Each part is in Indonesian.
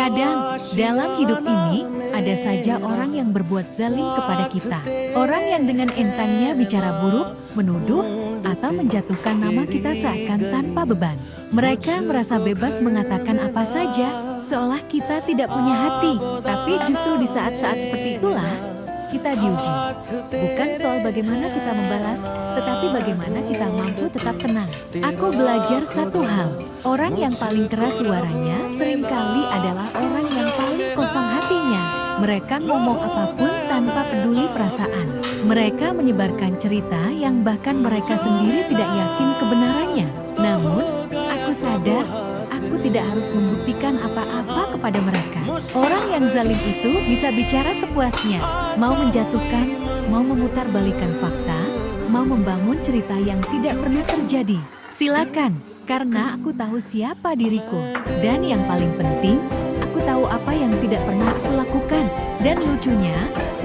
Kadang, dalam hidup ini, ada saja orang yang berbuat zalim kepada kita. Orang yang dengan entengnya bicara buruk, menuduh, atau menjatuhkan nama kita seakan tanpa beban. Mereka merasa bebas mengatakan apa saja, seolah kita tidak punya hati. Tapi justru di saat-saat seperti itulah, kita diuji. Bukan soal bagaimana kita membalas, tetapi bagaimana kita mampu tetap tenang. Aku belajar satu hal, orang yang paling keras suaranya seringkali adalah orang yang paling kosong hatinya. Mereka ngomong apapun tanpa peduli perasaan. Mereka menyebarkan cerita yang bahkan mereka sendiri tidak yakin kebenarannya. Namun, aku sadar, aku tidak harus membuktikan apa-apa kepada mereka. Orang yang zalim itu bisa bicara sepuasnya, mau menjatuhkan, mau memutarbalikkan fakta, mau membangun cerita yang tidak pernah terjadi. Silakan, karena aku tahu siapa diriku. Dan yang paling penting, aku tahu apa yang tidak pernah aku lakukan. Dan lucunya,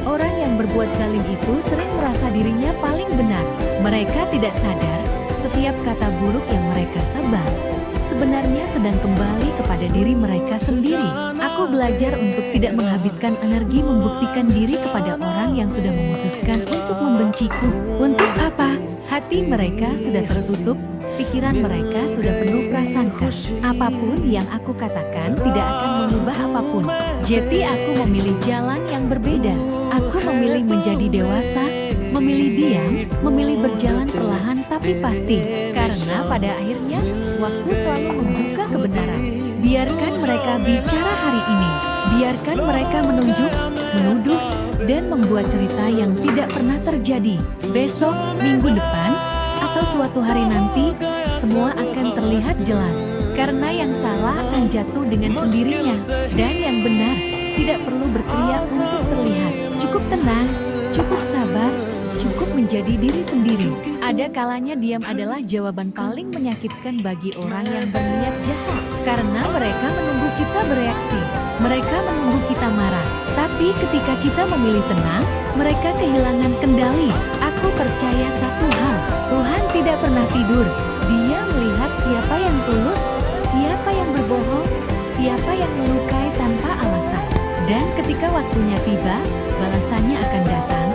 orang yang berbuat zalim itu sering merasa dirinya paling benar. Mereka tidak sadar, setiap kata buruk yang mereka sebar sebenarnya sedang kembali kepada diri mereka sendiri. Aku belajar untuk tidak menghabiskan energi membuktikan diri kepada orang yang sudah memutuskan untuk membenciku. Untuk apa? Hati mereka sudah tertutup, pikiran mereka sudah penuh prasangka. Apapun yang aku katakan tidak akan mengubah apapun. Jadi aku memilih jalan yang berbeda. Aku memilih menjadi dewasa, memilih diam, memilih berjalan perlahan tapi pasti. Karena pada akhirnya, waktu selalu membuka kebenaran. Biarkan mereka bicara hari ini. Biarkan mereka menunjuk, menuduh, dan membuat cerita yang tidak pernah terjadi. Besok, minggu depan, atau suatu hari nanti, semua akan terlihat jelas. Karena yang salah akan jatuh dengan sendirinya. Dan yang benar, tidak perlu berteriak untuk terlihat. Cukup tenang, cukup sabar, cukup menjadi diri sendiri. Ada kalanya diam adalah jawaban paling menyakitkan bagi orang yang berniat jahat. Karena mereka menunggu kita bereaksi. Mereka menunggu kita marah. Tapi ketika kita memilih tenang, mereka kehilangan kendali. Aku percaya satu hal, Tuhan tidak pernah tidur. Dia melihat siapa yang tulus, siapa yang berbohong, siapa yang melukai tanpa alasan. Dan ketika waktunya tiba, balasannya akan datang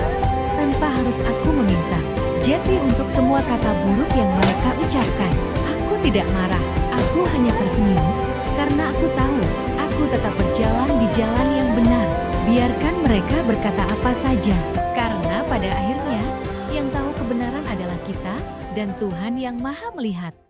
tanpa harus aku meminta. Jadi untuk semua kata buruk yang mereka ucapkan, aku tidak marah. Aku hanya tersenyum, karena aku tahu, aku tetap berjalan di jalan yang benar. Biarkan mereka berkata apa saja, karena pada akhirnya, yang tahu kebenaran adalah kita, dan Tuhan yang Maha Melihat.